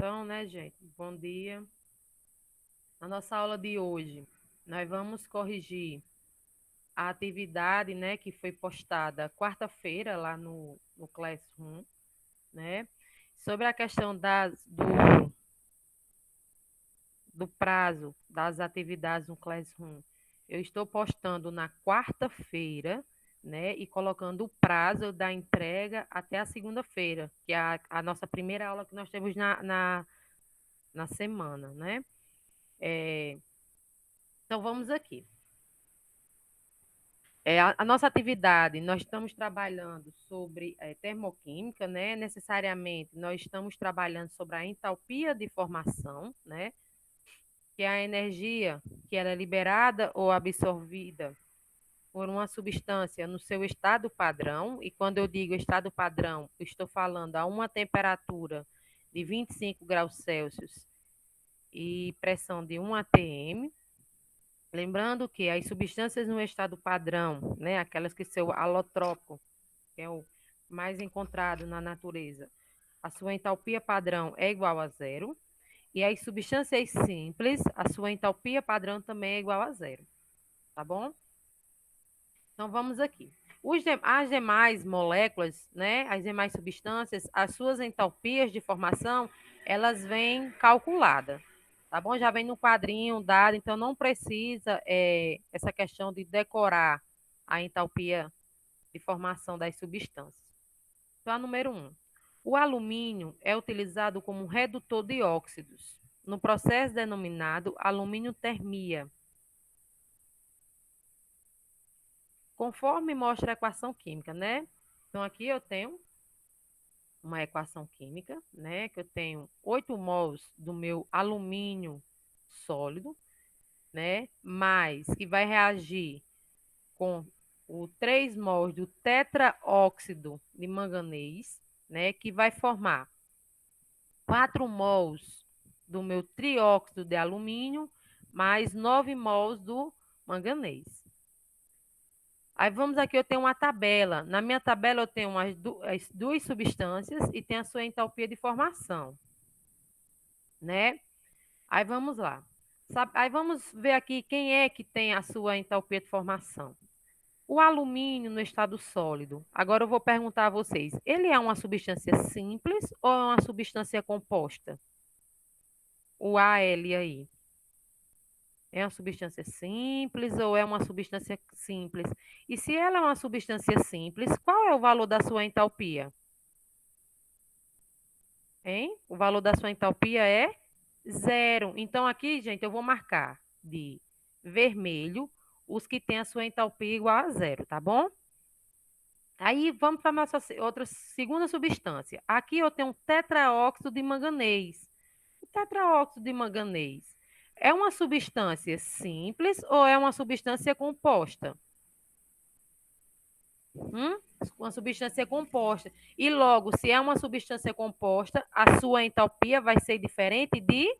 Então, né, gente? Bom dia. Na nossa aula de hoje, nós vamos corrigir a atividade, né, que foi postada quarta-feira lá no Classroom, né? Sobre a questão do prazo das atividades no Classroom. Eu estou postando na quarta-feira, né, e colocando o prazo da entrega até a segunda-feira, que é a nossa primeira aula que nós temos na semana, né? É, então, vamos aqui. A nossa atividade, nós estamos trabalhando sobre termoquímica, né? Necessariamente, nós estamos trabalhando sobre a entalpia de formação, né? Que é a energia que ela é liberada ou absorvida por uma substância no seu estado padrão. E quando eu digo estado padrão, eu estou falando a uma temperatura de 25 graus Celsius e pressão de 1 atm. Lembrando que as substâncias no estado padrão, né, aquelas que são alotrópico, que é o mais encontrado na natureza, a sua entalpia padrão é igual a zero. E as substâncias simples, a sua entalpia padrão também é igual a zero. Tá bom? Então, vamos aqui. As demais moléculas, né, as demais substâncias, as suas entalpias de formação, elas vêm calculadas, tá bom? Já vem no quadrinho dado, então não precisa essa questão de decorar a entalpia de formação das substâncias. Então, a número 1. O alumínio é utilizado como redutor de óxidos, no processo denominado alumínio termia. Conforme mostra a equação química, né? Então, aqui eu tenho uma equação química, né? Que eu tenho 8 mols do meu alumínio sólido, né? Mais que vai reagir com o 3 mols do tetraóxido de manganês, né? Que vai formar 4 mols do meu trióxido de alumínio, mais 9 mols do manganês. Aí vamos aqui, eu tenho uma tabela. Na minha tabela eu tenho as duas substâncias e tem a sua entalpia de formação, né? Aí vamos lá. Aí vamos ver aqui quem é que tem a sua entalpia de formação. O alumínio no estado sólido. Agora eu vou perguntar a vocês, ele é uma substância simples ou é uma substância composta? O Al aí. É uma substância simples ou é uma substância simples? E se ela é uma substância simples, qual é o valor da sua entalpia? Hein? O valor da sua entalpia é zero. Então, aqui, gente, eu vou marcar de vermelho os que têm a sua entalpia igual a zero, tá bom? Aí, vamos para a nossa outra segunda substância. Aqui eu tenho um tetraóxido de manganês. O tetraóxido de manganês é uma substância simples ou é uma substância composta? Uma substância composta. E logo, se é uma substância composta, a sua entalpia vai ser diferente de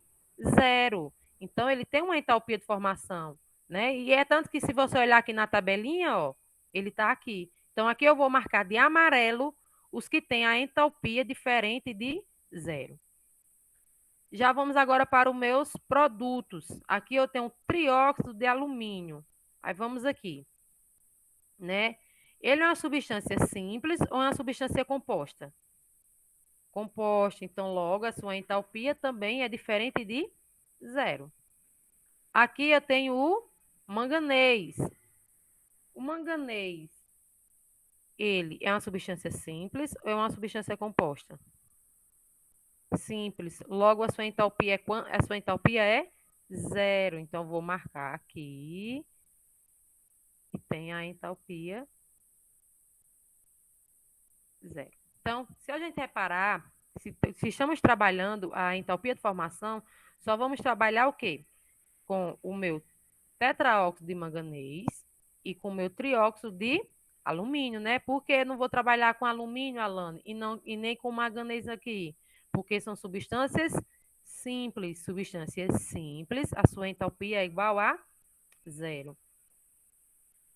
zero. Então, ele tem uma entalpia de formação, né? E é tanto que se você olhar aqui na tabelinha, ó, ele está aqui. Então, aqui eu vou marcar de amarelo os que têm a entalpia diferente de zero. Já vamos agora para os meus produtos. Aqui eu tenho trióxido de alumínio. Aí vamos aqui, né? Ele é uma substância simples ou é uma substância composta? Composta, então logo a sua entalpia também é diferente de zero. Aqui eu tenho o manganês. O manganês, ele é uma substância simples ou é uma substância composta? Simples. Logo a sua entalpia é zero. Então vou marcar aqui que tem a entalpia zero. Então, se a gente reparar, se estamos trabalhando a entalpia de formação, só vamos trabalhar o quê? Com o meu tetraóxido de manganês e com o meu trióxido de alumínio, né? Porque eu não vou trabalhar com alumínio, Alane, e nem com manganês aqui, porque são substâncias simples. Substâncias simples, a sua entalpia é igual a zero.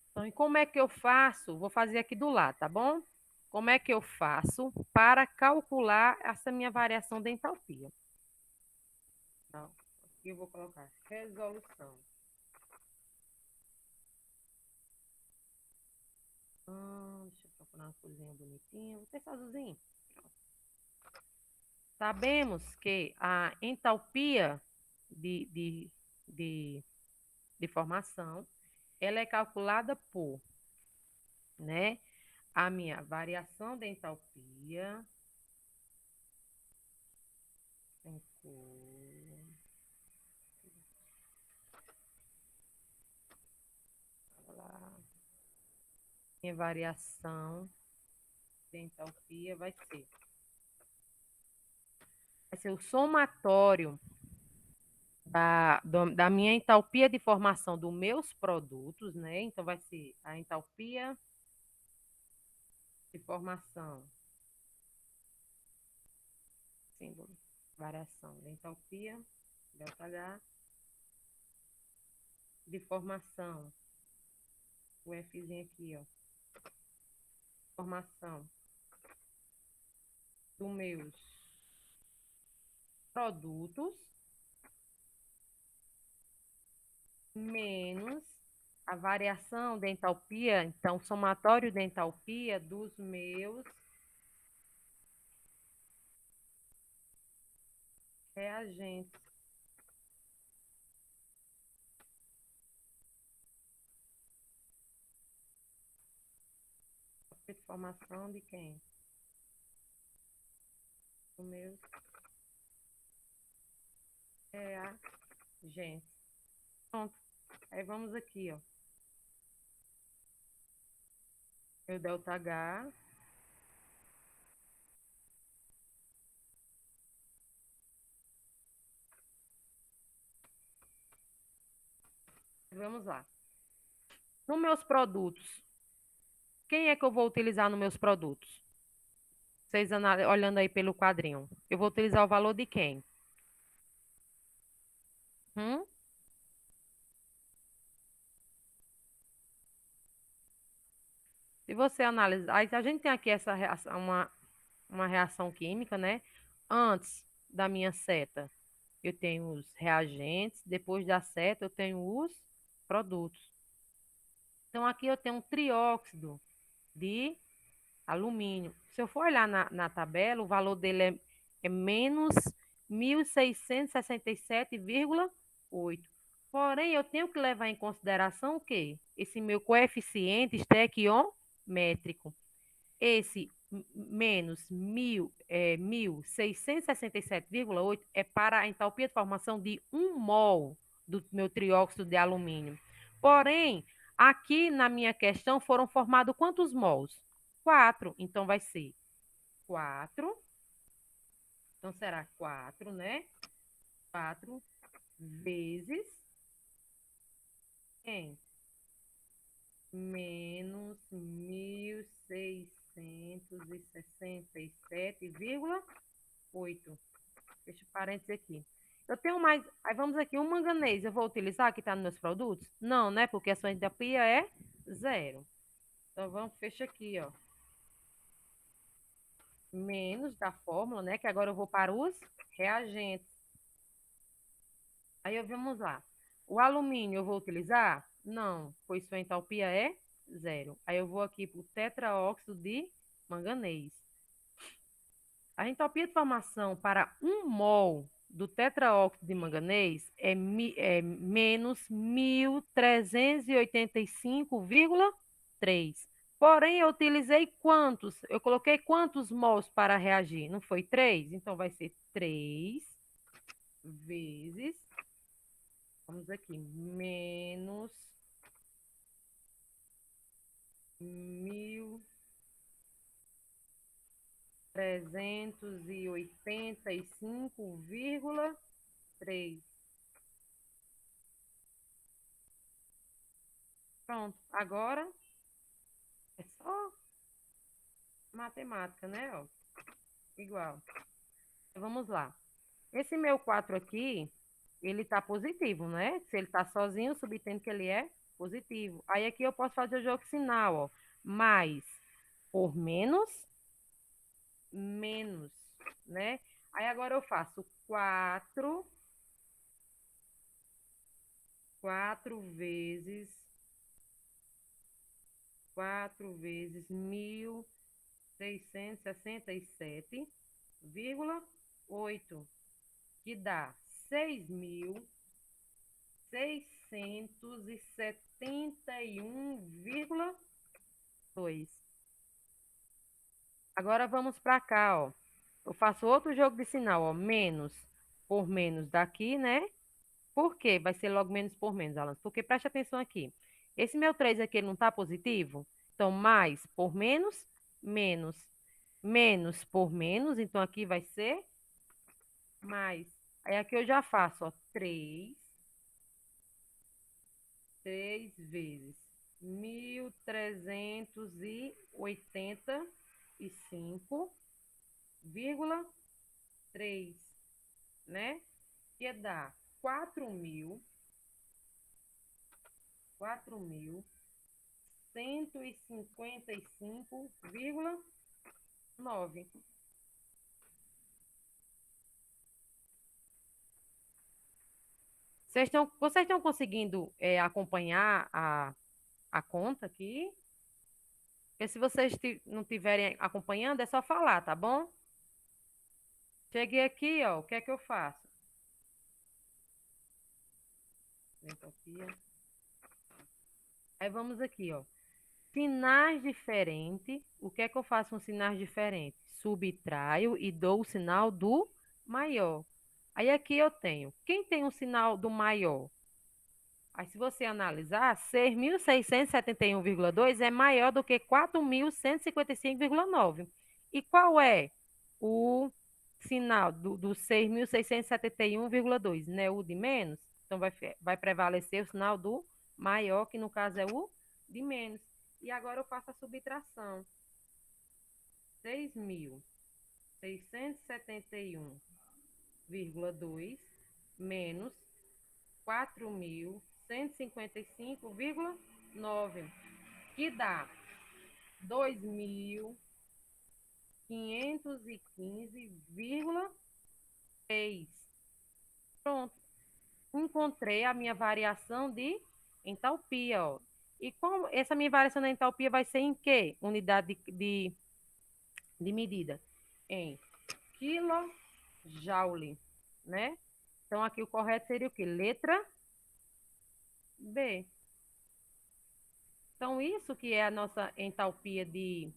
Então, e como é que eu faço? Vou fazer aqui do lado, tá bom? Como é que eu faço para calcular essa minha variação de entalpia? Então, aqui eu vou colocar resolução. Deixa eu procurar uma coisinha bonitinha. Vou ter azulzinho. Sabemos que a entalpia de, de, de, de formação, ela é calculada por, né, a minha variação de entalpia, tem cor, lá, minha variação de entalpia vai ser o somatório da minha entalpia de formação dos meus produtos, né? Então, vai ser a entalpia de formação, símbolo, variação da entalpia, ΔH, de formação, o Fzinho aqui, ó, formação dos meus produtos, menos a variação da entalpia, então, somatório da entalpia dos meus reagentes. Formação de quem? Dos meus reagentes. Pronto. Aí vamos aqui, ó. Meu ΔH. Vamos lá. Nos meus produtos, quem é que eu vou utilizar nos meus produtos? Vocês olhando aí pelo quadrinho. Eu vou utilizar o valor de quem? Hum? Se você analisar, aí a gente tem aqui essa reação, uma reação química, né? Antes da minha seta, eu tenho os reagentes, depois da seta, eu tenho os produtos. Então, aqui eu tenho um trióxido de alumínio. Se eu for olhar na tabela, o valor dele é menos 1.667,8. Porém, eu tenho que levar em consideração o quê? Esse meu coeficiente estequiométrico. Esse menos 1.667,8 é para a entalpia de formação de 1 mol do meu trióxido de alumínio. Porém, aqui na minha questão foram formados quantos mols? 4. Então, vai ser 4. Então, será 4, né? 4 vezes em menos 1.667,8. Fecha parênteses aqui. Eu tenho mais. Aí vamos aqui, um manganês. Eu vou utilizar que está nos meus produtos? Não, né? Porque a sua entropia é 0. Então vamos, fecha aqui, ó. Menos da fórmula, né? Que agora eu vou para os reagentes. Aí vamos lá. O alumínio eu vou utilizar? Não, pois sua entalpia é 0. Aí eu vou aqui para o tetraóxido de manganês. A entalpia de formação para 1 mol do tetraóxido de manganês é menos 1.385,3. Porém, eu utilizei quantos? Eu coloquei quantos mols para reagir? Não foi 3? Então, vai ser 3 vezes, vamos aqui, menos 1.385,3. Pronto, agora é só matemática, né? Ó, igual. Vamos lá. Esse meu 4 aqui, ele tá positivo, né? Se ele tá sozinho, subtendo que ele é positivo. Aí aqui eu posso fazer o jogo sinal, ó. Mais por menos, menos, né? Aí agora eu faço 4 4 vezes 1.667,8, que dá 6.671,2. Agora vamos para cá, ó. Eu faço outro jogo de sinal, ó. Menos por menos daqui, né? Por quê? Vai ser logo menos por menos, Alan. Porque preste atenção aqui. Esse meu 3 aqui, ele não está positivo? Então, mais por menos, menos. Menos por menos, então aqui vai ser mais. Aí aqui eu já faço, ó, 3 vezes 1.385,3, né? Que dá 4.155,9. Vocês estão conseguindo acompanhar a conta aqui? Porque se vocês não estiverem acompanhando, é só falar, tá bom? Cheguei aqui, ó, o que é que eu faço? Entropia. Aí vamos aqui, ó. Sinais diferentes. O que é que eu faço com sinais diferentes? Subtraio e dou o sinal do maior. Aí aqui eu tenho. Quem tem o sinal do maior? Aí se você analisar, 6.671,2 é maior do que 4.155,9. E qual é o sinal do 6.671,2? Né? O de menos? Então vai prevalecer o sinal do maior, que no caso é o de menos. E agora eu faço a subtração. 6.671,2 menos 4.155,9, que dá 2.515,3. Pronto. Encontrei a minha variação de entalpia, ó. E como essa minha variação da entalpia vai ser em que unidade de medida? Em quilojoule, né? Então, aqui o correto seria o quê? Letra B. Então, isso que é a nossa entalpia de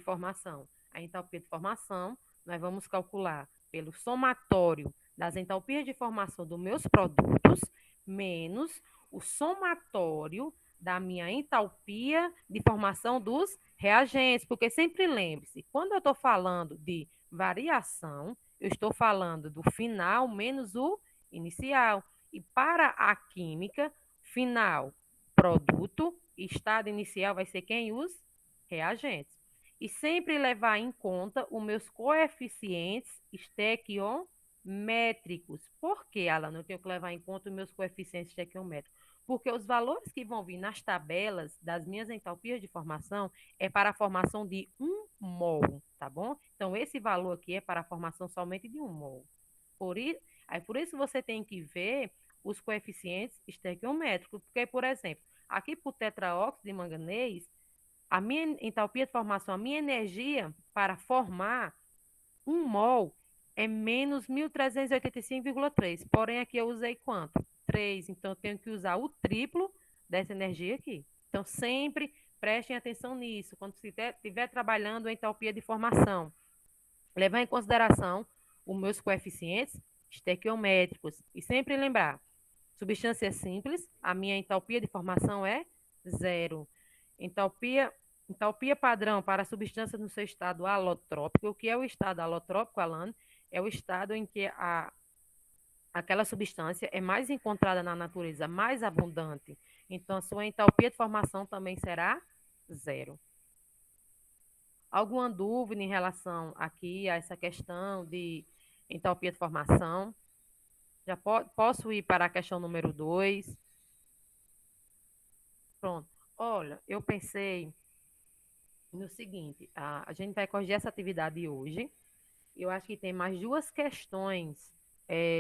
formação. A entalpia de formação, nós vamos calcular pelo somatório das entalpias de formação dos meus produtos, menos o somatório da minha entalpia de formação dos reagentes. Porque sempre lembre-se, quando eu estou falando de variação, eu estou falando do final menos o inicial. E para a química, final, produto, estado inicial vai ser quem? Os reagentes. E sempre levar em conta os meus coeficientes estequiométricos. Por que, Alan, eu tenho que levar em conta os meus coeficientes estequiométricos? Porque os valores que vão vir nas tabelas das minhas entalpias de formação é para a formação de 1 mol, tá bom? Então, esse valor aqui é para a formação somente de 1 mol. Por isso você tem que ver os coeficientes estequiométricos, porque, por exemplo, aqui para o tetraóxido de manganês, a minha entalpia de formação, a minha energia para formar 1 mol é menos 1.385,3. Porém, aqui eu usei quanto? 3. Então, eu tenho que usar o triplo dessa energia aqui. Então, sempre prestem atenção nisso. Quando você estiver trabalhando em entalpia de formação, levar em consideração os meus coeficientes estequiométricos. E sempre lembrar, substância simples, a minha entalpia de formação é 0. Entalpia padrão para a substância no seu estado alotrópico. O que é o estado alotrópico, Alan? É o estado em que aquela substância é mais encontrada na natureza, mais abundante. Então, a sua entalpia de formação também será 0. Alguma dúvida em relação aqui a essa questão de entalpia de formação? Já posso ir para a questão número 2. Pronto. Olha, eu pensei no seguinte, a gente vai corrigir essa atividade hoje. Eu acho que tem mais duas questões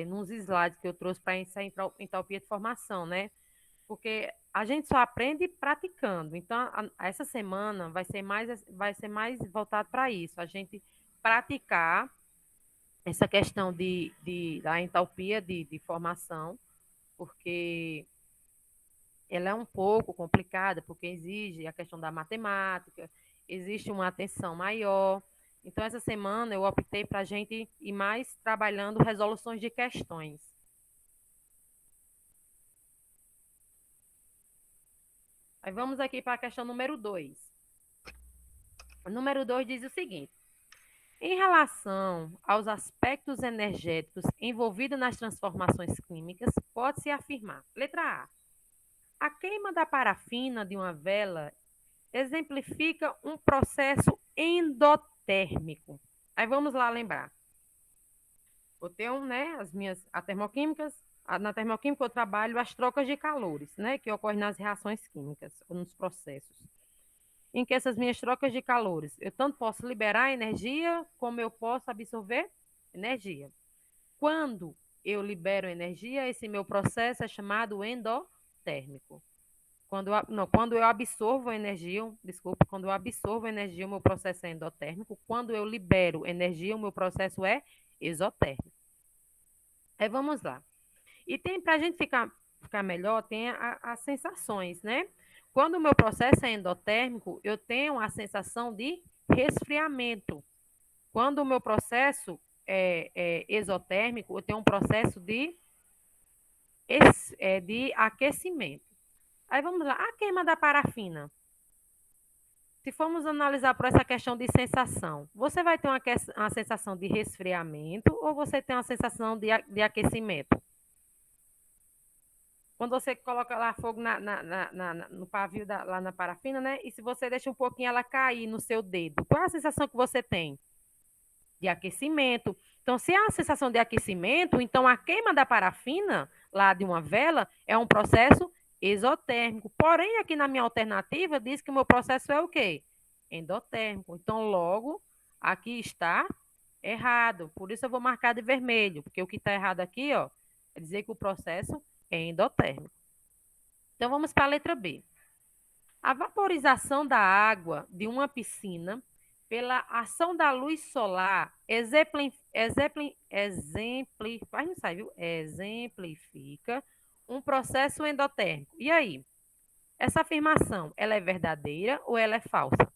nos slides que eu trouxe para essa entalpia de formação, né? Porque a gente só aprende praticando. Então, essa semana vai ser mais voltado para isso, a gente praticar essa questão da entalpia de formação, porque ela é um pouco complicada, porque exige a questão da matemática, existe uma atenção maior. Então, essa semana eu optei para a gente ir mais trabalhando resoluções de questões. Aí vamos aqui para a questão número 2. O número 2 diz o seguinte: em relação aos aspectos energéticos envolvidos nas transformações químicas, pode-se afirmar: letra A queima da parafina de uma vela exemplifica um processo endotérmico. Aí vamos lá lembrar. Eu tenho, né, a termoquímicas. Na termoquímica eu trabalho as trocas de calores, né, que ocorrem nas reações químicas, ou nos processos. Em que essas minhas trocas de calores, eu tanto posso liberar energia, como eu posso absorver energia. Quando eu libero energia, esse meu processo é chamado endotérmico. Quando eu absorvo energia, desculpa, quando eu absorvo energia, o meu processo é endotérmico. Quando eu libero energia, o meu processo é exotérmico. Aí vamos lá. E tem, para a gente ficar melhor, tem as sensações, né? Quando o meu processo é endotérmico, eu tenho a sensação de resfriamento. Quando o meu processo é exotérmico, eu tenho um processo de aquecimento. Aí vamos lá, a queima da parafina. Se formos analisar por essa questão de sensação, você vai ter uma sensação de resfriamento ou você tem uma sensação de aquecimento? Quando você coloca lá fogo no pavio lá na parafina, né? E se você deixa um pouquinho ela cair no seu dedo, qual é a sensação que você tem? De aquecimento. Então, se há a sensação de aquecimento, então a queima da parafina lá de uma vela é um processo exotérmico. Porém, aqui na minha alternativa diz que o meu processo é o quê? Endotérmico. Então, logo, aqui está errado. Por isso eu vou marcar de vermelho, porque o que está errado aqui, ó, é dizer que o processo é endotérmico. Então, vamos para a letra B. A vaporização da água de uma piscina pela ação da luz solar exemplifica um processo endotérmico. E aí? Essa afirmação, ela é verdadeira ou ela é falsa?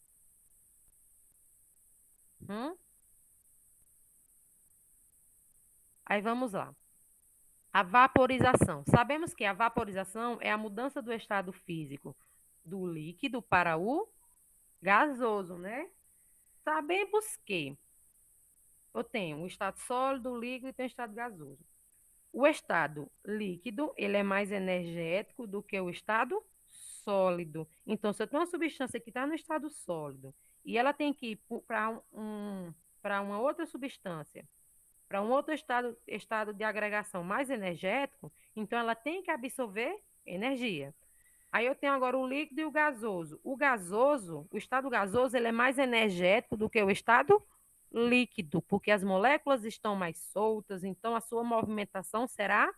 Aí vamos lá. A vaporização. Sabemos que a vaporização é a mudança do estado físico do líquido para o gasoso, né? Sabemos que eu tenho o estado sólido, líquido e tenho o estado gasoso. O estado líquido, ele é mais energético do que o estado sólido. Então, se eu tenho uma substância que está no estado sólido e ela tem que ir para uma outra substância, para um outro estado de agregação mais energético, então ela tem que absorver energia. Aí eu tenho agora o líquido e o gasoso. O estado gasoso, ele é mais energético do que o estado líquido, porque as moléculas estão mais soltas, então a sua movimentação será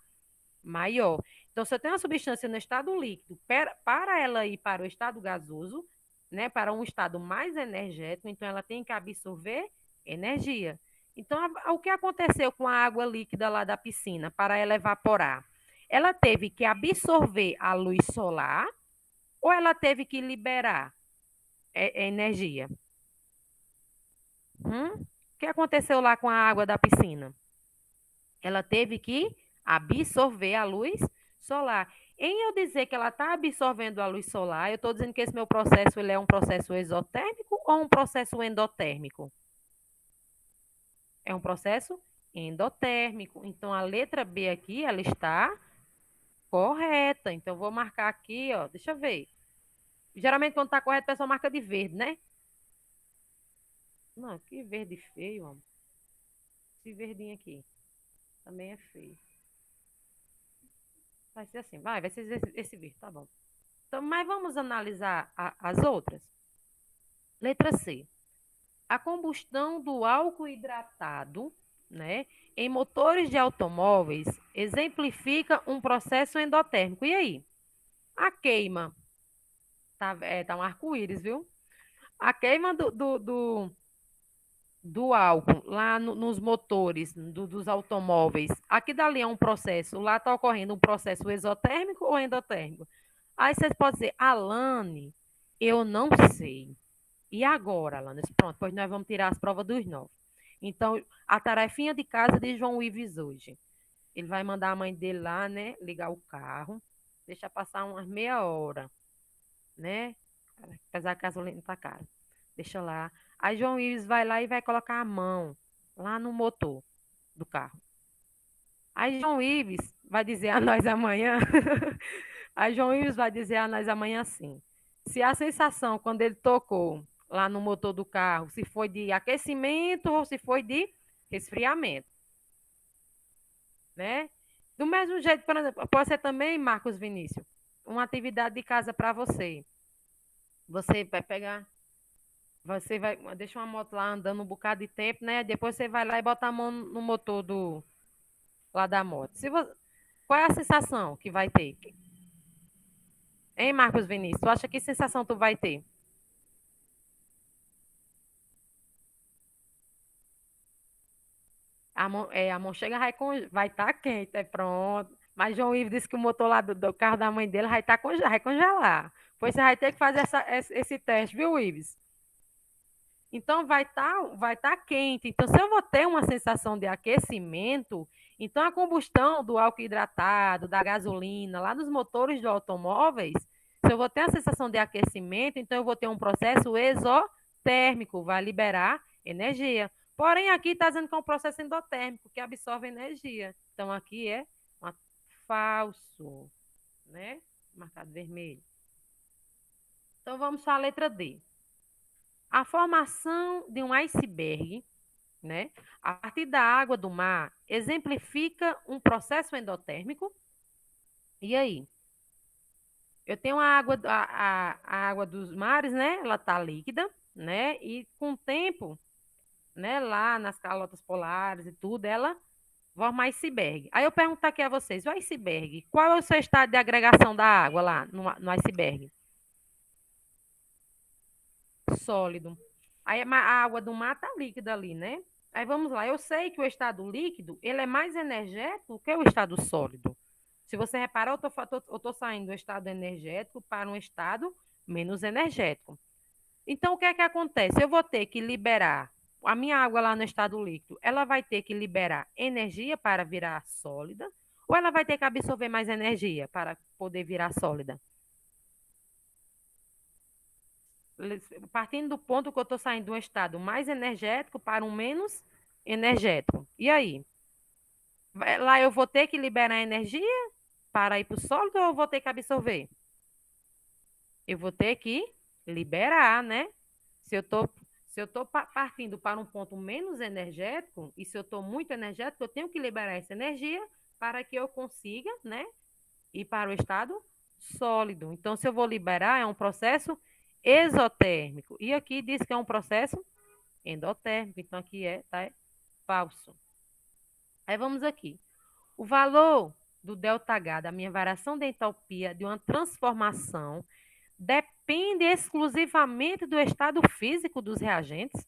maior. Então, se eu tenho uma substância no estado líquido, para ela ir para o estado gasoso, né, para um estado mais energético, então ela tem que absorver energia. Então, o que aconteceu com a água líquida lá da piscina para ela evaporar? Ela teve que absorver a luz solar ou ela teve que liberar energia? O que aconteceu lá com a água da piscina? Ela teve que absorver a luz solar. Em eu dizer que ela está absorvendo a luz solar, eu estou dizendo que esse meu processo ele é um processo exotérmico ou um processo endotérmico? É um processo endotérmico. Então, a letra B aqui, ela está correta. Então, vou marcar aqui, ó. Deixa eu ver. Geralmente, quando está correto, a pessoa marca de verde, né? Não, que verde feio, ó. Esse verdinho aqui também é feio. Vai ser assim, vai ser esse verde, tá bom. Então, mas vamos analisar as outras. Letra C. A combustão do álcool hidratado né? Em motores de automóveis, exemplifica um processo endotérmico. E aí? A queima, tá um arco-íris, viu? A queima do álcool lá nos motores dos automóveis, aqui dali é um processo, lá está ocorrendo um processo exotérmico ou endotérmico? Aí vocês podem dizer, Alane, eu não sei. E agora, Alane? Pronto, pois nós vamos tirar as provas dos 9. Então, a tarefinha de casa de João Ives hoje. Ele vai mandar a mãe dele lá, né, ligar o carro, deixa passar umas meia hora, né? Apesar que a gasolina tá cara. Deixa lá. Aí João Ives vai lá e vai colocar a mão lá no motor do carro. Aí João Ives vai dizer a nós amanhã. Aí João Ives vai dizer a nós amanhã assim. Se a sensação quando ele tocou lá no motor do carro, se foi de aquecimento ou se foi de resfriamento, né? Do mesmo jeito, por exemplo, pode ser também, Marcos Vinícius, uma atividade de casa para você. Você vai pegar, você vai, deixa uma moto lá andando um bocado de tempo, né? Depois você vai lá e bota a mão no motor lá da moto. Qual é a sensação que vai ter? Hein, Marcos Vinícius? Tu acha que sensação tu vai ter? A mão chega, vai estar quente, é pronto. Mas João Ivo disse que o motor lá do carro da mãe dele vai congelar. Pois você vai ter que fazer esse teste, viu, Ives? Então vai tá quente. Então, se eu vou ter uma sensação de aquecimento, então a combustão do álcool hidratado, da gasolina, lá nos motores de automóveis, se eu vou ter a sensação de aquecimento, então eu vou ter um processo exotérmico, vai liberar energia. Porém, aqui está dizendo que é um processo endotérmico, que absorve energia. Então, aqui é falso, né? Marcado vermelho. Então, vamos para a letra D. A formação de um iceberg, né, a partir da água do mar, exemplifica um processo endotérmico. E aí? Eu tenho a água dos mares, né? Ela está líquida, né? E com o tempo, né, lá nas calotas polares e tudo, ela forma iceberg. Aí eu pergunto aqui a vocês, o iceberg, qual é o seu estado de agregação da água lá no iceberg? Sólido. Aí a água do mar está líquida ali, né? Aí vamos lá. Eu sei que o estado líquido ele é mais energético que o estado sólido. Se você reparar, eu tô saindo do estado energético para um estado menos energético. Então, o que é que acontece? Eu vou ter que liberar a minha água lá no estado líquido. Ela vai ter que liberar energia para virar sólida, ou ela vai ter que absorver mais energia para poder virar sólida? Partindo do ponto que eu estou saindo de um estado mais energético para um menos energético. E aí? Lá eu vou ter que liberar energia para ir para o sólido ou eu vou ter que absorver? Eu vou ter que liberar, né? Se eu estou se eu estou partindo para um ponto menos energético, e se eu estou muito energético, eu tenho que liberar essa energia para que eu consiga, né, ir para o estado sólido. Então, se eu vou liberar, é um processo exotérmico. E aqui diz que é um processo endotérmico. Então, aqui tá, falso. Aí vamos aqui. O valor do ΔH, da minha variação de entalpia de uma transformação, depende exclusivamente do estado físico dos reagentes.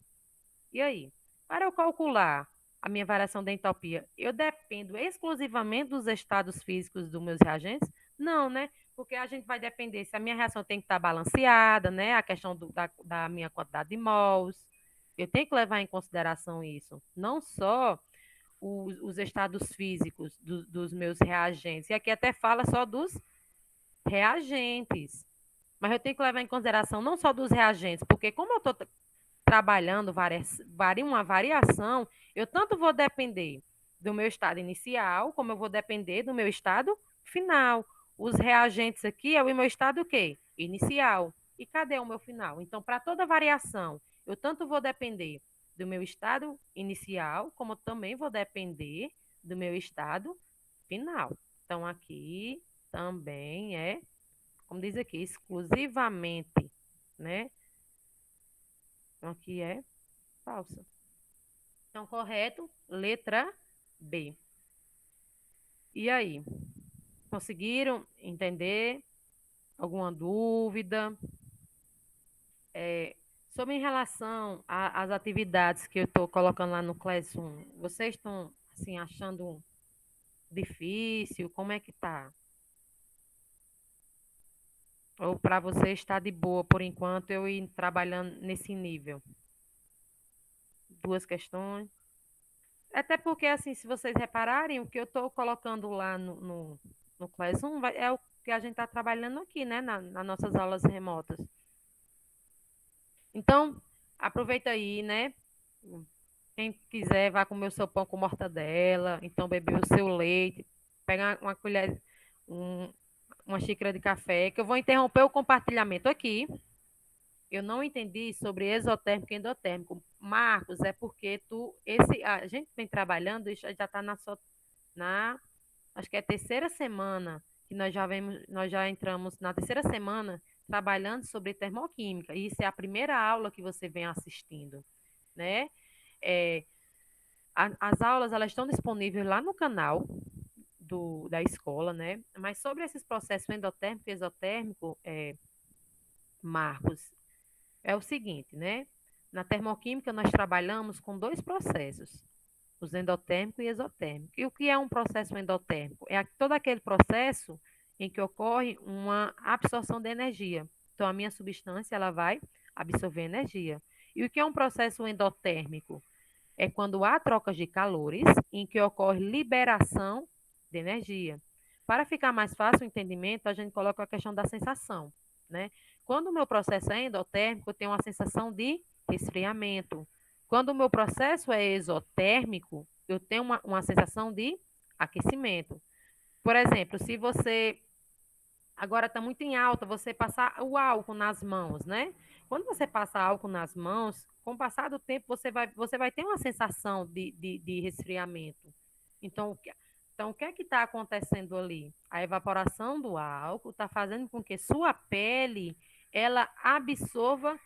E aí? Para eu calcular a minha variação de entalpia, eu dependo exclusivamente dos estados físicos dos meus reagentes? Não, né? Porque a gente vai depender se a minha reação tem que estar balanceada, né? A questão da minha quantidade de mols. Eu tenho que levar em consideração isso. Não só os estados físicos dos meus reagentes. E aqui até fala só dos reagentes. Mas eu tenho que levar em consideração não só dos reagentes, porque como eu estou trabalhando uma variação, eu tanto vou depender do meu estado inicial, como eu vou depender do meu estado final. Os reagentes aqui é o meu estado o quê? Inicial. E cadê o meu final? Então, para toda variação, eu tanto vou depender do meu estado inicial, como também vou depender do meu estado final. Então, aqui também como diz aqui, exclusivamente, né? Então, aqui é falsa. Então, correto, letra B. E aí, conseguiram entender? Alguma dúvida? É, sobre em relação às atividades que eu estou colocando lá no Classroom, vocês estão assim achando difícil? Como é que tá? Ou para você está de boa por enquanto eu ir trabalhando nesse nível? Duas questões. Até porque, assim, se vocês repararem, o que eu estou colocando lá no Classroom é o que a gente está trabalhando aqui, né, nas nossas aulas remotas. Então, aproveita aí, né? Quem quiser, vá comer o seu pão com mortadela, então beber o seu leite, pegar uma colher, um- uma xícara de café, que eu vou interromper o compartilhamento aqui. Eu não entendi sobre exotérmico e endotérmico. Marcos, é porque a gente vem trabalhando, isso já está na, acho que é a terceira semana que nós já entramos na terceira semana trabalhando sobre termoquímica. E isso é a primeira aula que você vem assistindo, né? É, as aulas elas estão disponíveis lá no canal da escola, né? Mas sobre esses processos endotérmico e exotérmico, Marcos, é o seguinte, né? Na termoquímica, nós trabalhamos com dois processos, os endotérmico e exotérmico. E o que é um processo endotérmico? É todo aquele processo em que ocorre uma absorção de energia. Então, a minha substância ela vai absorver energia. E o que é um processo endotérmico? É quando há trocas de calores em que ocorre liberação de energia. Para ficar mais fácil o entendimento, a gente coloca a questão da sensação, né? Quando o meu processo é endotérmico, eu tenho uma sensação de resfriamento. Quando o meu processo é exotérmico, eu tenho uma sensação de aquecimento. Por exemplo, se você agora está muito em alta você passar o álcool nas mãos, né? Quando você passa álcool nas mãos, com o passar do tempo, você vai ter uma sensação de resfriamento. Então, o que é que está acontecendo ali? A evaporação do álcool está fazendo com que sua pele ela absorva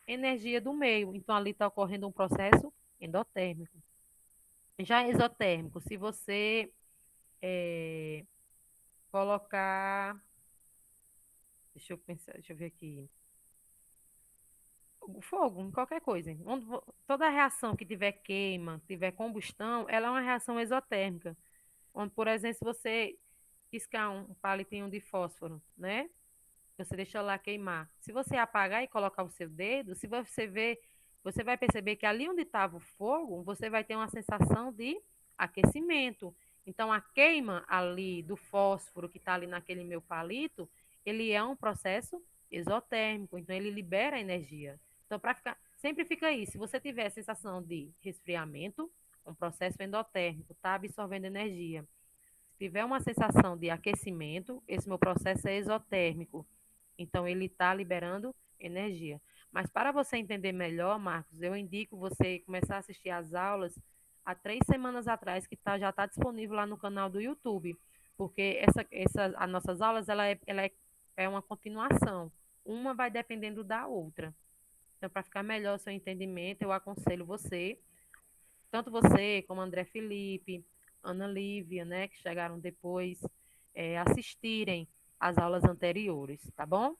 energia do meio. Então, ali está ocorrendo um processo endotérmico. Já exotérmico, se você colocar. Deixa eu pensar, deixa eu ver aqui. O fogo, em qualquer coisa. Toda reação que tiver queima, que tiver combustão, ela é uma reação exotérmica. Onde, por exemplo, se você piscar um palitinho de fósforo, né? Você deixa lá queimar. Se você apagar e colocar o seu dedo, se você ver, você vai perceber que ali onde estava o fogo, você vai ter uma sensação de aquecimento. Então, a queima ali do fósforo que está ali naquele meu palito, ele é um processo exotérmico, então ele libera energia. Então, para ficar, sempre fica aí. Se você tiver a sensação de resfriamento, um processo endotérmico, está absorvendo energia. Se tiver uma sensação de aquecimento, esse meu processo é exotérmico. Então, ele está liberando energia. Mas para você entender melhor, Marcos, eu indico você começar a assistir às aulas há 3 semanas atrás, que já está disponível lá no canal do YouTube. Porque as nossas aulas é uma continuação. Uma vai dependendo da outra. Então, para ficar melhor o seu entendimento, eu aconselho você, tanto você como André Felipe, Ana Lívia, né, que chegaram depois, assistirem às aulas anteriores, tá bom?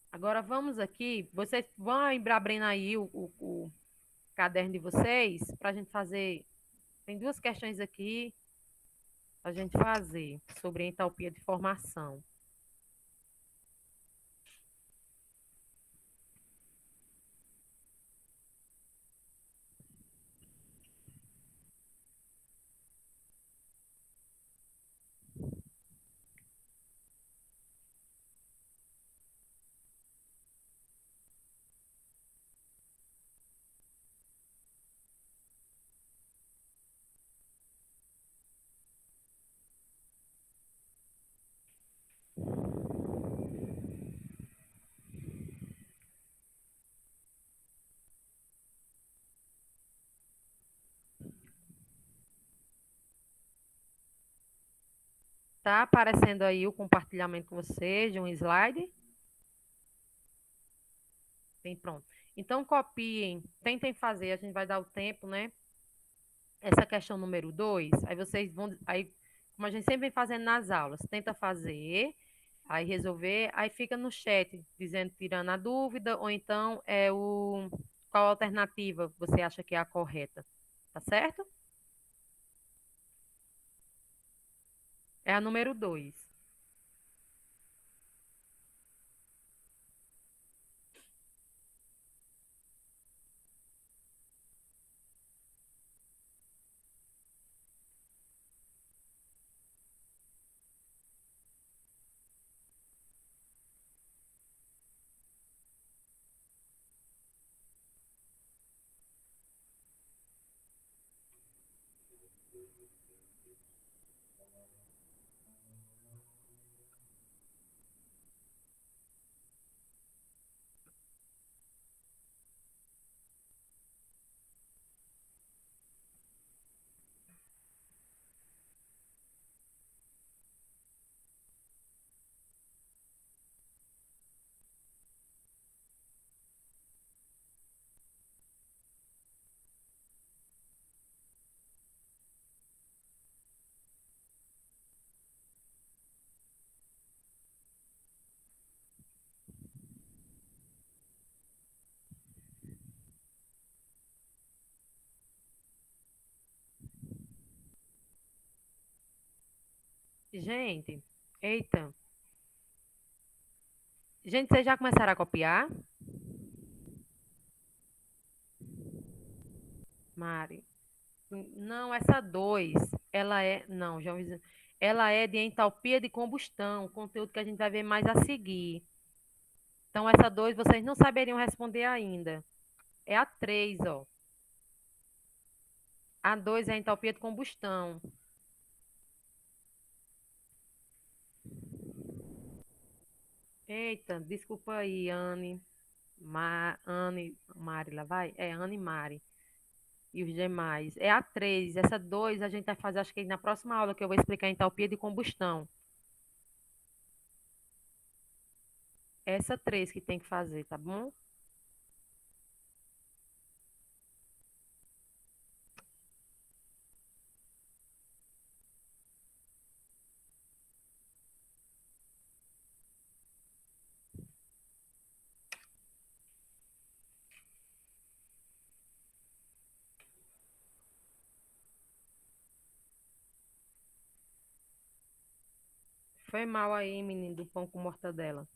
Agora vamos aqui, vocês vão abrindo aí o caderno de vocês para a gente fazer. Tem duas questões aqui para a gente fazer sobre entalpia de formação. Tá aparecendo aí o compartilhamento com vocês de um slide? Tem, pronto. Então, copiem, tentem fazer, a gente vai dar o tempo, né? Essa questão número 2, aí vocês vão, aí, como a gente sempre vem fazendo nas aulas, tenta fazer, aí resolver, aí fica no chat, dizendo, tirando a dúvida, ou então qual alternativa você acha que é a correta, tá certo? É a número 2. Gente, eita, gente, vocês já começaram a copiar? Mari? Não, essa 2, ela é, não, já ouvi dizer, ela é de entalpia de combustão, conteúdo que a gente vai ver mais a seguir. Então, essa 2 vocês não saberiam responder ainda. É a 3, ó. A 2 é a entalpia de combustão. Eita, desculpa aí, Anne, Mari, lá vai? É, Anne e Mari. E os demais. É a 3. Essa 2 a gente vai fazer, acho que na próxima aula que eu vou explicar a entalpia de combustão. Essa 3 que tem que fazer, tá bom? Foi mal aí, menino, do pão com mortadela.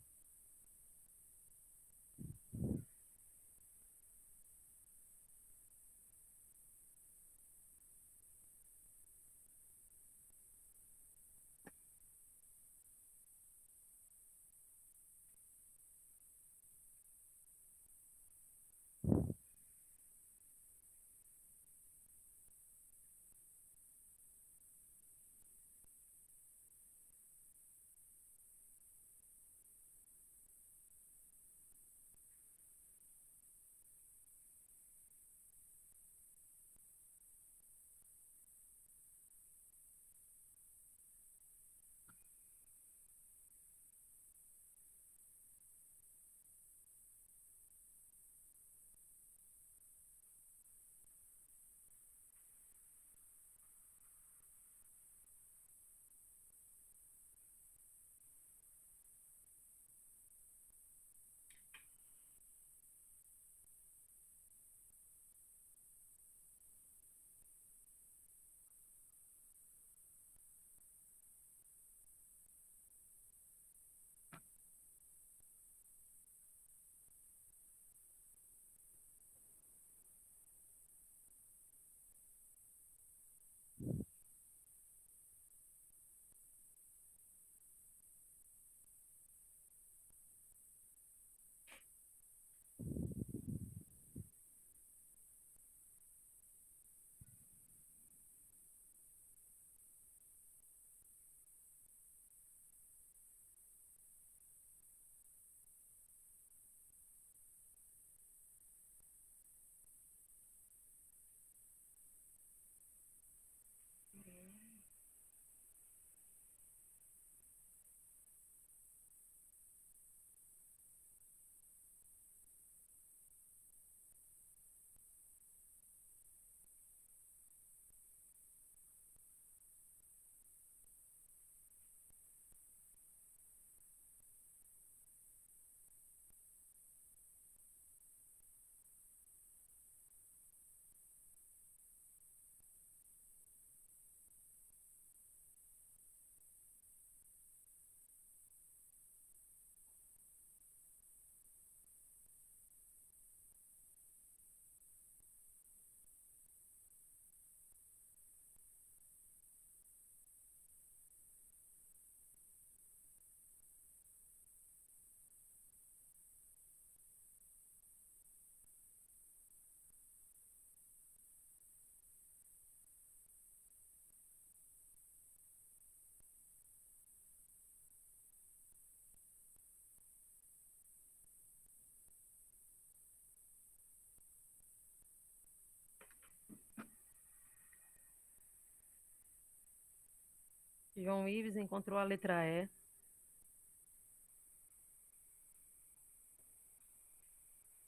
João Ives encontrou a letra E.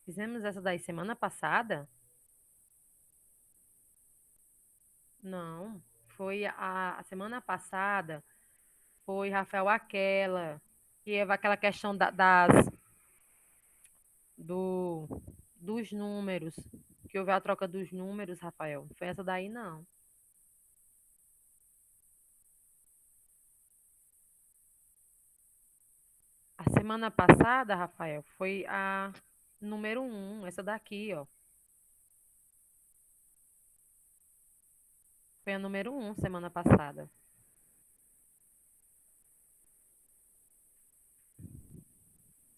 Fizemos essa daí semana passada? Não. Foi a semana passada. Foi, Rafael, aquela. Que é aquela questão do, dos números. Que houve a troca dos números, Rafael. Não foi essa daí, não. A semana passada, Rafael, foi a número um. Essa daqui, ó. Foi a número um semana passada.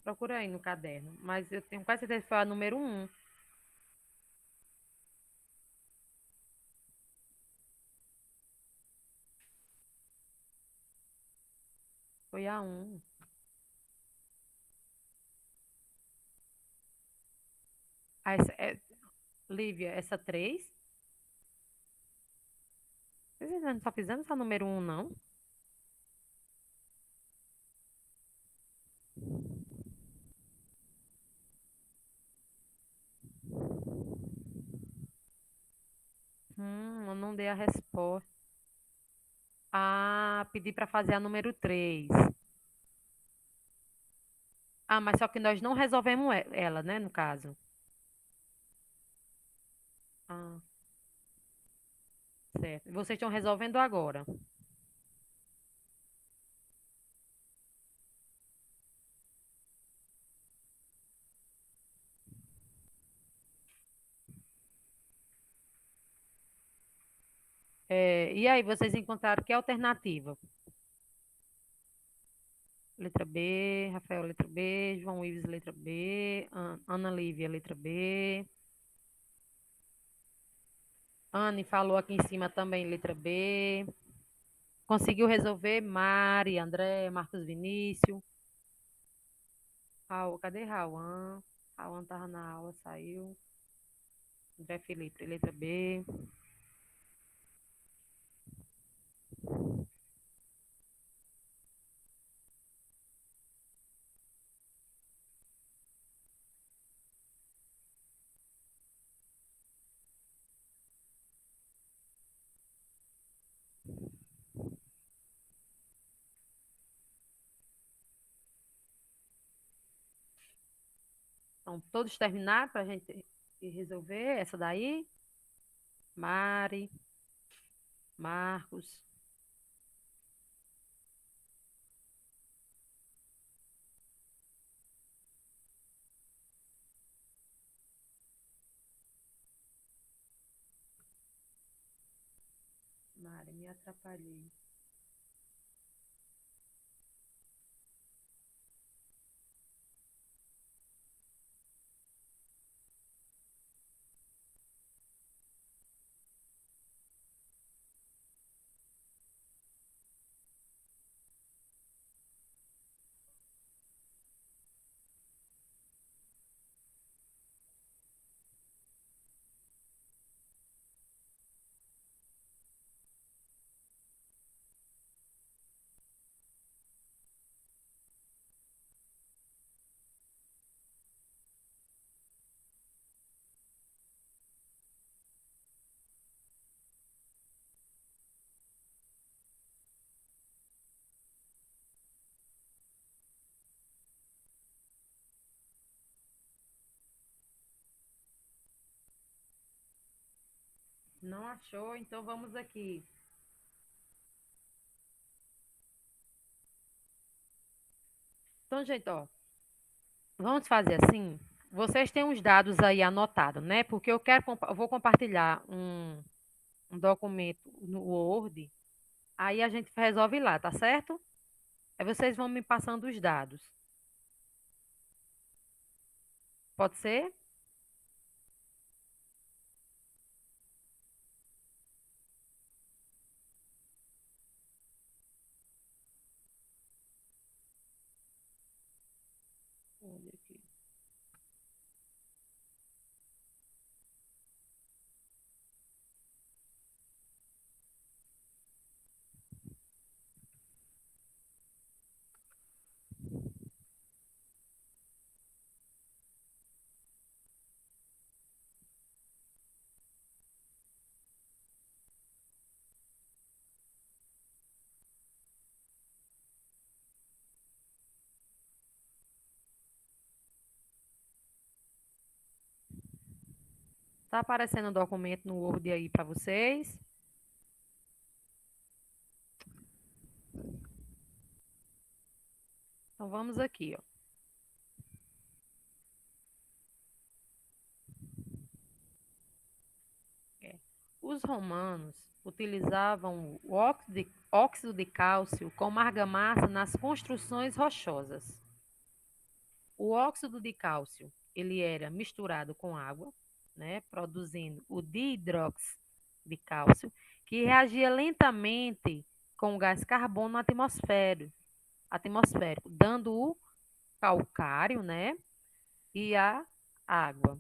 Procura aí no caderno. Mas eu tenho quase certeza que foi a número um. Foi a um. Ah, Lívia, essa três. Vocês não só fizemos a número um, não? Eu não dei a resposta. Ah, pedi para fazer a número 3. Ah, mas só que nós não resolvemos ela, né, no caso. Ah, certo. Vocês estão resolvendo agora. É, e aí, vocês encontraram que alternativa? Letra B, Rafael, letra B, João Ives, letra B, Ana Lívia, letra B. Anne falou aqui em cima também, letra B. Conseguiu resolver? Mari, André, Marcos Vinícius. Raul, cadê Rauan? Rauan estava na aula, saiu. André Felipe, letra B. Então, todos terminaram para a gente resolver essa daí? Mari, Marcos, Mari, me atrapalhei. Não achou? Então vamos aqui. Então, gente, ó, vamos fazer assim. Vocês têm os dados aí anotados, né? Porque eu vou compartilhar um documento no Word. Aí a gente resolve lá, tá certo? Aí vocês vão me passando os dados. Pode ser? Olha aqui. Tá aparecendo o documento no Word aí para vocês? Então, vamos aqui, ó. É. Os romanos utilizavam o óxido de cálcio como argamassa nas construções rochosas. O óxido de cálcio, ele era misturado com água, né, produzindo o dihidróxido de cálcio, que reagia lentamente com o gás carbono atmosférico, dando o calcário, né, e a água.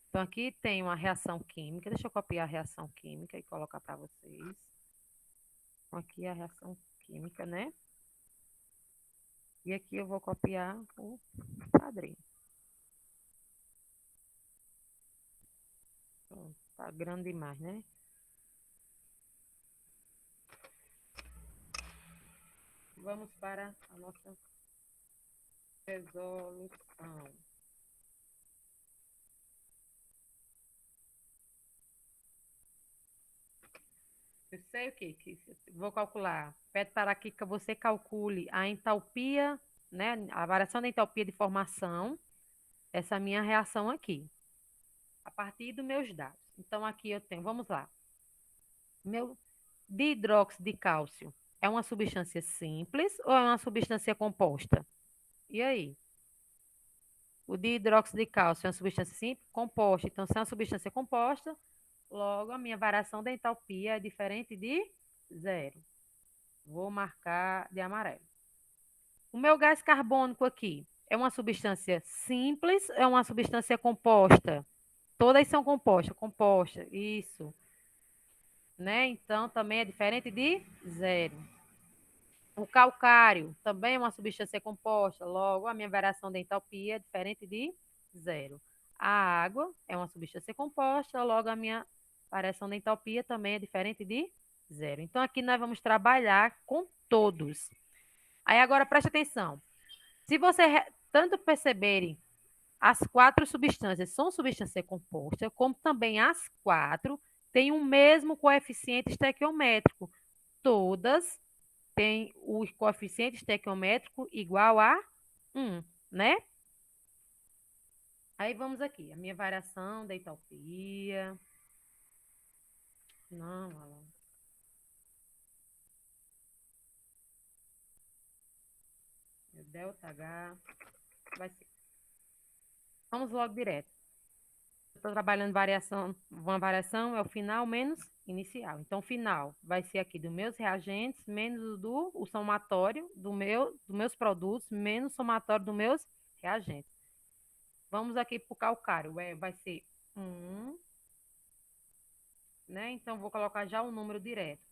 Então, aqui tem uma reação química. Deixa eu copiar a reação química e colocar para vocês. Então, aqui é a reação química, né? E aqui eu vou copiar o padrinho. Pronto, tá grande demais, né? Vamos para a nossa resolução. Eu sei o que vou calcular. Pede para aqui que você calcule a entalpia, né? A variação da entalpia de formação. Essa minha reação aqui, a partir dos meus dados. Então, aqui eu tenho, vamos lá. Meu dihidróxido de cálcio é uma substância simples ou é uma substância composta? E aí? O dihidróxido de cálcio é uma substância simples? Composta. Então, se é uma substância composta, logo a minha variação da entalpia é diferente de zero. Vou marcar de amarelo. O meu gás carbônico aqui é uma substância simples ou é uma substância composta? Todas são compostas, composta, isso, né? Então, também é diferente de zero. O calcário também é uma substância composta, logo a minha variação de entalpia é diferente de zero. A água é uma substância composta, logo a minha variação de entalpia também é diferente de zero. Então, aqui nós vamos trabalhar com todos. Aí agora preste atenção. Se você tanto perceberem, as quatro substâncias são substância composta, como também as quatro têm o mesmo coeficiente estequiométrico. Todas têm o coeficiente estequiométrico igual a 1, né? Aí vamos aqui, a minha variação da entalpia. Não, Alan. Delta H vai ser. Vamos logo direto. Estou trabalhando variação, uma variação é o final menos inicial. Então, o final vai ser aqui dos meus reagentes menos o somatório dos meus produtos menos o somatório dos meus reagentes. Vamos aqui para o calcário, vai ser 1, né? Então, vou colocar já o número direto.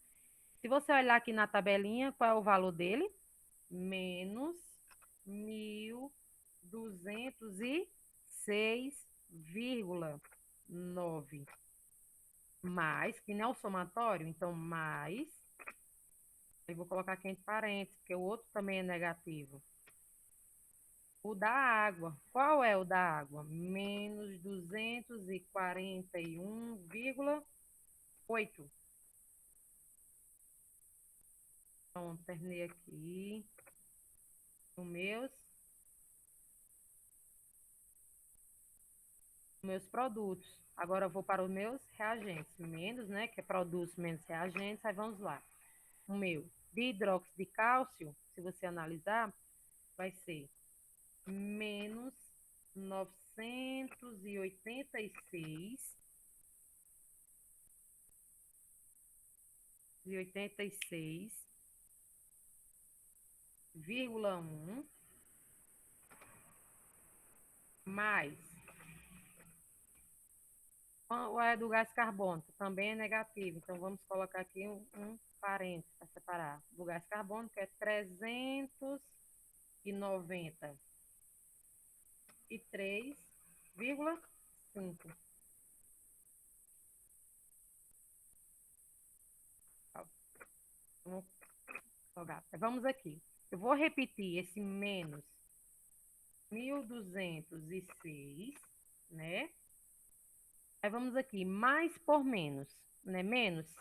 Se você olhar aqui na tabelinha, qual é o valor dele? Menos 1.206,9. Mais, que não é o somatório, então mais. Eu vou colocar aqui entre parênteses, porque o outro também é negativo. O da água. Qual é o da água? Menos 241,8. Então, terminei aqui os meus produtos. Agora eu vou para os meus reagentes. Menos, né? Que é produtos menos reagentes. Aí vamos lá. O meu dihidróxido de cálcio, se você analisar, vai ser menos 986,1 mais o é do gás carbônico, também é negativo. Então, vamos colocar aqui um parênteses para separar. O gás carbônico é 393,5. Vamos aqui. Eu vou repetir esse menos 1.206, né? Aí vamos aqui, mais por menos, né? Menos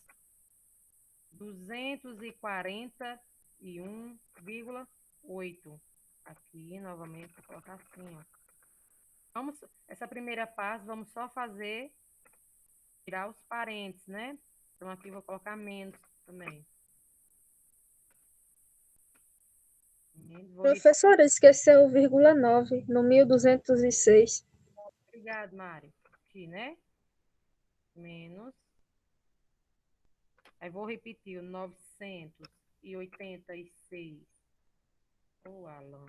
241,8. Aqui, novamente, vou colocar assim, ó. Vamos, essa primeira parte, vamos só fazer, tirar os parênteses, né? Então, aqui eu vou colocar menos também. Vou repetir. Professora, esqueceu o vírgula 9 no 1206. Obrigado, Mari. Aqui, né? Menos. Aí vou repetir o 986. Ô, Alan.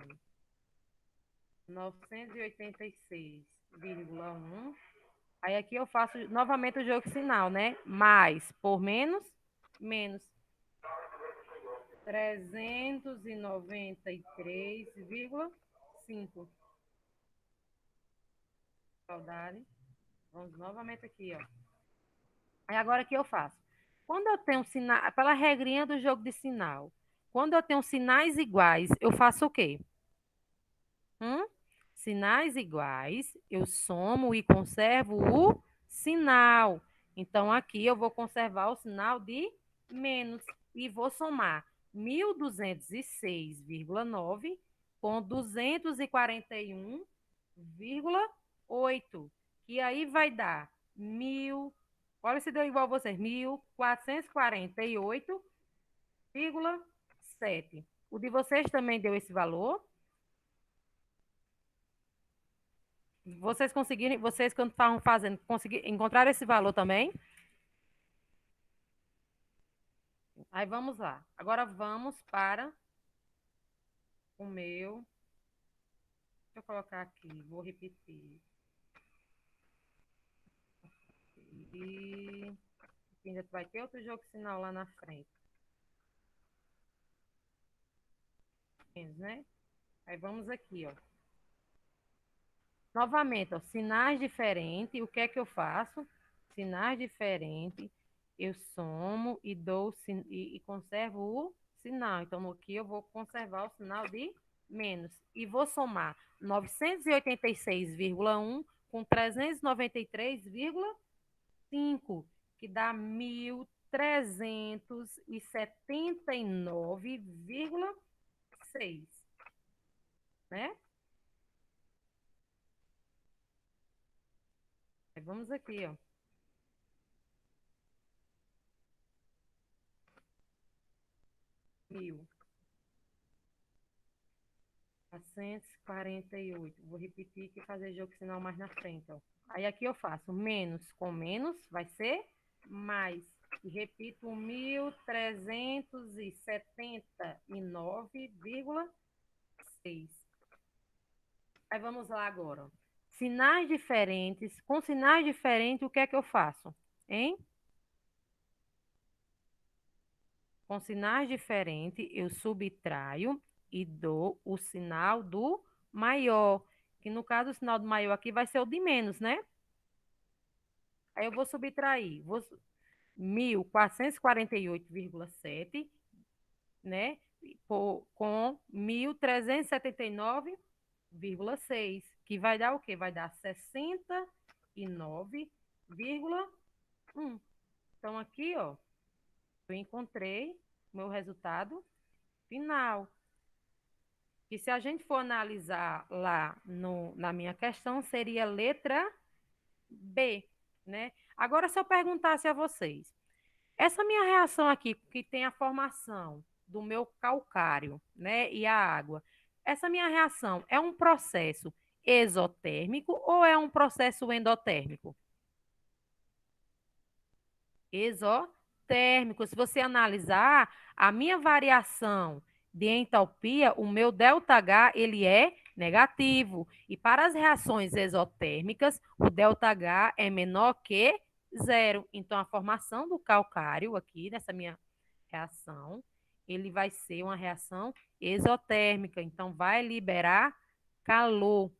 986,1. Aí aqui eu faço novamente o jogo sinal, né? Mais por menos, menos 393,5. Saudade. Vamos novamente aqui, ó. Aí agora o que eu faço? Quando eu tenho sinal, pela regrinha do jogo de sinal, quando eu tenho sinais iguais, eu faço o quê? Hum? Sinais iguais, eu somo e conservo o sinal. Então, aqui eu vou conservar o sinal de menos e vou somar 1.206,9 com 241,8, que aí vai dar 1.000, olha se deu igual a vocês, 1.448,7. O de vocês também deu esse valor? Vocês conseguiram, vocês quando estavam fazendo, conseguiram encontrar esse valor também? Aí vamos lá. Agora vamos para o meu. Deixa eu colocar aqui, vou repetir. E ainda vai ter outro jogo sinal lá na frente. Né? Aí vamos aqui, ó. Novamente, ó, sinais diferentes. O que é que eu faço? Sinais diferentes. Eu somo e dou e conservo o sinal. Então, aqui eu vou conservar o sinal de menos. E vou somar 986,1 com 393,5, que dá 1.379,6, né? Aí vamos aqui, ó. Mil 448. Vou repetir que fazer jogo sinal mais na frente, ó. Aí aqui eu faço menos com menos, vai ser mais. E repito 1.379,6. Aí vamos lá agora. Sinais diferentes. Com sinais diferentes, o que é que eu faço? Hein? Com sinais diferentes, eu subtraio e dou o sinal do maior. Que no caso, o sinal do maior aqui vai ser o de menos, né? Aí eu vou subtrair. 1.448,7, né? Com 1.379,6, que vai dar o quê? Vai dar 69,1. Então, aqui, ó, eu encontrei meu resultado final. E se a gente for analisar lá na minha questão, seria letra B, né? Agora, se eu perguntasse a vocês, essa minha reação aqui, que tem a formação do meu calcário, né, e a água, essa minha reação é um processo exotérmico ou é um processo endotérmico? Exotérmico. Se você analisar a minha variação de entalpia, o meu ΔH, ele é negativo. E para as reações exotérmicas, o ΔH é menor que zero. Então, a formação do calcário aqui, nessa minha reação, ele vai ser uma reação exotérmica. Então, vai liberar calor.